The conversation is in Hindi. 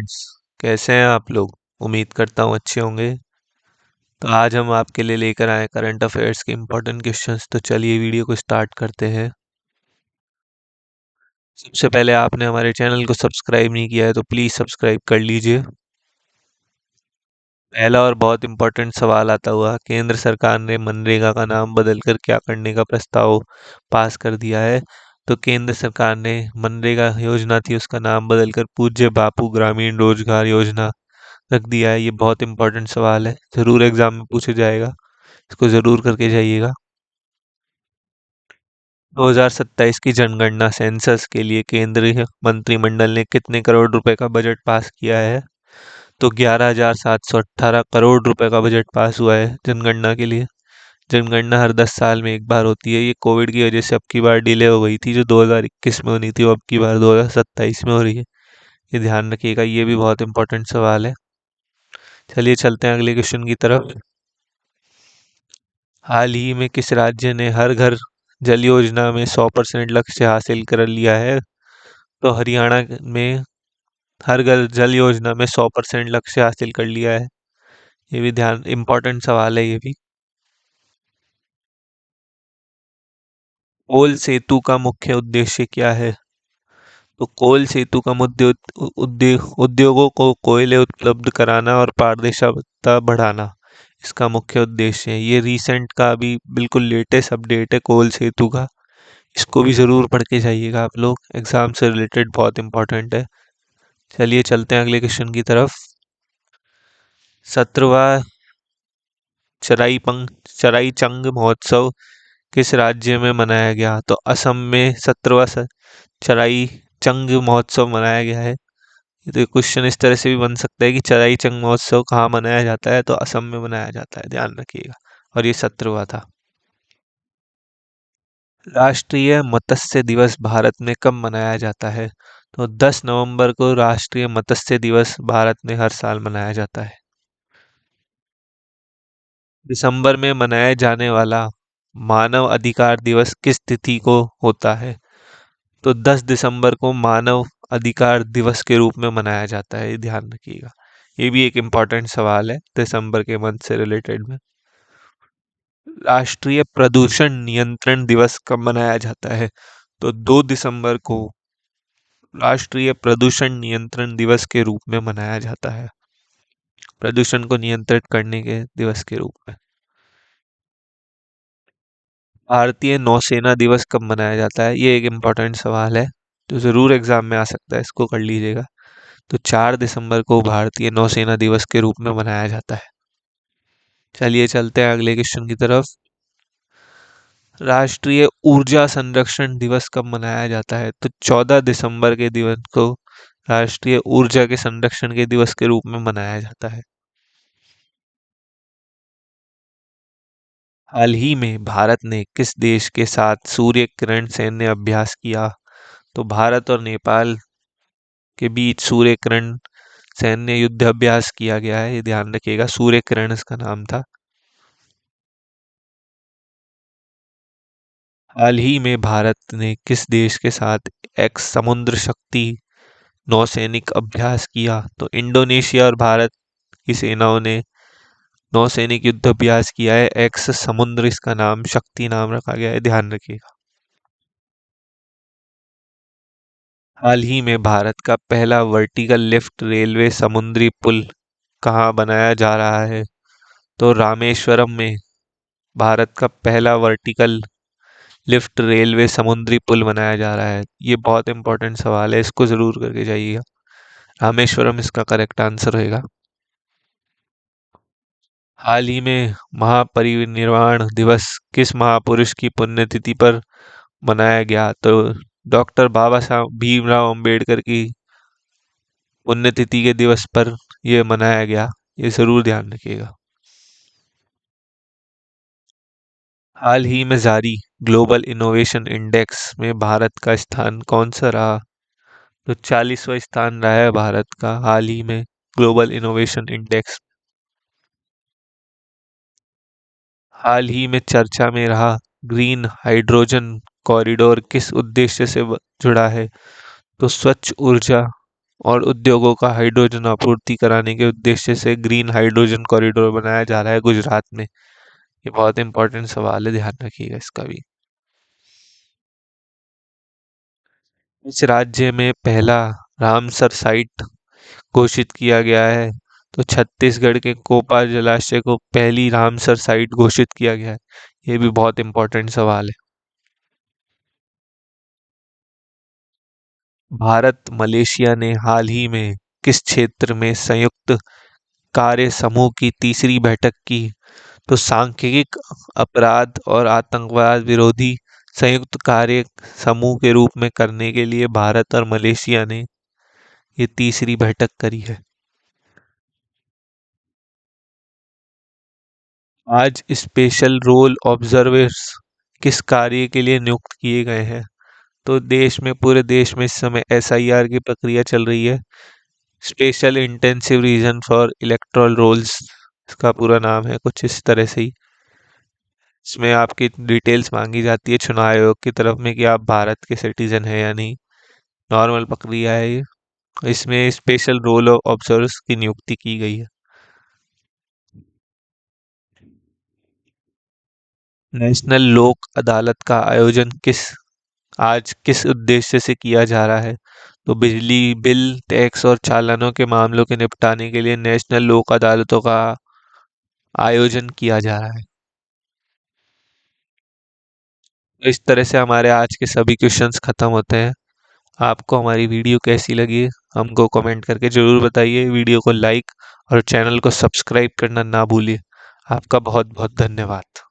फ्रेंड्स। कैसे हैं आप लोग? उम्मीद करता हूँ अच्छे होंगे। तो आज हम आपके लिए लेकर आए करंट अफेयर्स के इम्पोर्टेंट क्वेश्चंस। तो चलिए वीडियो को स्टार्ट करते हैं। सबसे पहले आपने हमारे चैनल को सब्सक्राइब नहीं किया है तो प्लीज़ सब्सक्राइब कर लीजिए। पहला और बहुत इम्पोर्टेंट सवाल आता हुआ, केंद्र सरकार ने मनरेगा का नाम बदलकर क्या करने का प्रस्ताव पास कर दिया है? तो केंद्र सरकार ने मनरेगा योजना थी, उसका नाम बदलकर पूज्य बापू ग्रामीण रोजगार योजना रख दिया है। ये बहुत इंपॉर्टेंट सवाल है, जरूर एग्जाम में पूछे जाएगा, इसको जरूर करके जाइएगा। 2027 की जनगणना सेंसस के लिए केंद्रीय मंत्रिमंडल ने कितने करोड़ रुपए का बजट पास किया है? तो 11,718 करोड़ रुपए का बजट पास हुआ है जनगणना के लिए। जनगणना हर 10 साल में एक बार होती है। ये कोविड की वजह से अब की बार डिले हो गई थी, जो 2021 में होनी थी वो अब की बार 2027 में हो रही है। ये ध्यान रखिएगा, ये भी बहुत इंपॉर्टेंट सवाल है। चलिए चलते हैं अगले क्वेश्चन की तरफ। हाल ही में किस राज्य ने हर घर जल योजना में 100% लक्ष्य हासिल कर लिया है? तो हरियाणा में हर घर जल योजना में 100% लक्ष्य हासिल कर लिया है। ये भी ध्यान इम्पोर्टेंट सवाल है ये भी। कोल सेतु का मुख्य उद्देश्य क्या है? तो कोल सेतु का मुद्दे उद्योगों को कोयले उपलब्ध कराना और पारदर्शिता बढ़ाना इसका मुख्य उद्देश्य है। ये रिसेंट का अभी बिल्कुल लेटेस्ट अपडेट है कोल सेतु का। इसको भी जरूर पढ़ के जाइएगा आप लोग, एग्जाम से रिलेटेड बहुत इंपॉर्टेंट है। चलिए चलते हैं अगले क्वेश्चन की तरफ। 17वां चराई चंग महोत्सव किस राज्य में मनाया गया? तो असम में 17वां चराई चंग महोत्सव मनाया गया है। तो क्वेश्चन इस तरह से भी बन सकता है कि चराई चंग महोत्सव कहाँ मनाया जाता है? तो असम में मनाया जाता है, ध्यान रखिएगा। और ये 17वां था। राष्ट्रीय मत्स्य दिवस भारत में कब मनाया जाता है? तो 10 नवंबर को राष्ट्रीय मत्स्य दिवस भारत में हर साल मनाया जाता है। दिसंबर में मनाया जाने वाला मानव अधिकार दिवस किस तिथि को होता है? तो 10 दिसंबर को मानव अधिकार दिवस के रूप में मनाया जाता है, ये ध्यान रखिएगा। ये भी एक इम्पॉर्टेंट सवाल है दिसंबर के मंथ से रिलेटेड में। राष्ट्रीय प्रदूषण नियंत्रण दिवस कब मनाया जाता है? तो 2 दिसंबर को राष्ट्रीय प्रदूषण नियंत्रण दिवस के रूप में मनाया जाता है, प्रदूषण को नियंत्रित करने के दिवस के रूप में। भारतीय नौसेना दिवस कब मनाया जाता है? ये एक इम्पोर्टेंट सवाल है जो जरूर एग्जाम में आ सकता है, इसको कर लीजिएगा। तो 4 दिसंबर को भारतीय नौसेना दिवस के रूप में मनाया जाता है। चलिए चलते हैं अगले क्वेश्चन की तरफ। राष्ट्रीय ऊर्जा संरक्षण दिवस कब मनाया जाता है? तो 14 दिसंबर के दिवस को राष्ट्रीय ऊर्जा के संरक्षण के दिवस के रूप में मनाया जाता है। हाल ही में भारत ने किस देश के साथ सूर्य किरण सैन्य अभ्यास किया? तो भारत और नेपाल के बीच सूर्य किरण सैन्य युद्ध अभ्यास किया गया है, ये ध्यान रखिएगा। सूर्य किरण इसका नाम था। हाल ही में भारत ने किस देश के साथ एक्स समुद्र शक्ति नौसैनिक अभ्यास किया? तो इंडोनेशिया और भारत की सेनाओं ने नौसैनिक युद्ध अभ्यास किया है। एक्स समुद्र इसका नाम, शक्ति नाम रखा गया है, ध्यान रखिएगा। हाल ही में भारत का पहला वर्टिकल लिफ्ट रेलवे समुद्री पुल कहाँ बनाया जा रहा है? तो रामेश्वरम में भारत का पहला वर्टिकल लिफ्ट रेलवे समुद्री पुल बनाया जा रहा है। ये बहुत इंपॉर्टेंट सवाल है, इसको जरूर करके जाइएगा। रामेश्वरम इसका करेक्ट आंसर रहेगा। हाल ही में महापरिनिर्वाण दिवस किस महापुरुष की पुण्यतिथि पर मनाया गया? तो डॉक्टर बाबा साहब भीमराव अंबेडकर की पुण्यतिथि के दिवस पर यह मनाया गया, ये जरूर ध्यान रखिएगा। हाल ही में जारी ग्लोबल इनोवेशन इंडेक्स में भारत का स्थान कौन सा रहा? तो 40वां स्थान रहा है भारत का हाल ही में ग्लोबल इनोवेशन इंडेक्स। हाल ही में चर्चा में रहा ग्रीन हाइड्रोजन कॉरिडोर किस उद्देश्य से जुड़ा है? तो स्वच्छ ऊर्जा और उद्योगों का हाइड्रोजन आपूर्ति कराने के उद्देश्य से ग्रीन हाइड्रोजन कॉरिडोर बनाया जा रहा है गुजरात में। ये बहुत इंपॉर्टेंट सवाल है, ध्यान रखिएगा इसका भी। इस राज्य में पहला रामसर साइट घोषित किया गया है? तो छत्तीसगढ़ के कोपा जलाशय को पहली रामसर साइट घोषित किया गया है। ये भी बहुत इंपॉर्टेंट सवाल है। भारत मलेशिया ने हाल ही में किस क्षेत्र में संयुक्त कार्य समूह की तीसरी बैठक की? तो सांख्यिक अपराध और आतंकवाद विरोधी संयुक्त कार्य समूह के रूप में करने के लिए भारत और मलेशिया ने ये तीसरी बैठक करी है। आज स्पेशल रोल ऑब्जर्वर्स किस कार्य के लिए नियुक्त किए गए हैं? तो देश में, पूरे देश में इस समय एसआईआर की प्रक्रिया चल रही है। Special intensive region for electoral rolls इसका पूरा नाम है, कुछ इस तरह से ही। इसमें आपकी डिटेल्स मांगी जाती है चुनाव आयोग की तरफ में कि आप भारत के सिटीजन हैं या नहीं। नॉर्मल प्रक्रिया है ये। इसमें स्पेशल रोल ऑब्जर्वर्स की नियुक्ति की गई है। नेशनल लोक अदालत का आयोजन आज किस उद्देश्य से किया जा रहा है? तो बिजली बिल, टैक्स और चालानों के मामलों के निपटाने के लिए नेशनल लोक अदालतों का आयोजन किया जा रहा है। तो इस तरह से हमारे आज के सभी क्वेश्चंस खत्म होते हैं। आपको हमारी वीडियो कैसी लगी हमको कमेंट करके ज़रूर बताइए। वीडियो को लाइक और चैनल को सब्सक्राइब करना ना भूलिए। आपका बहुत बहुत धन्यवाद।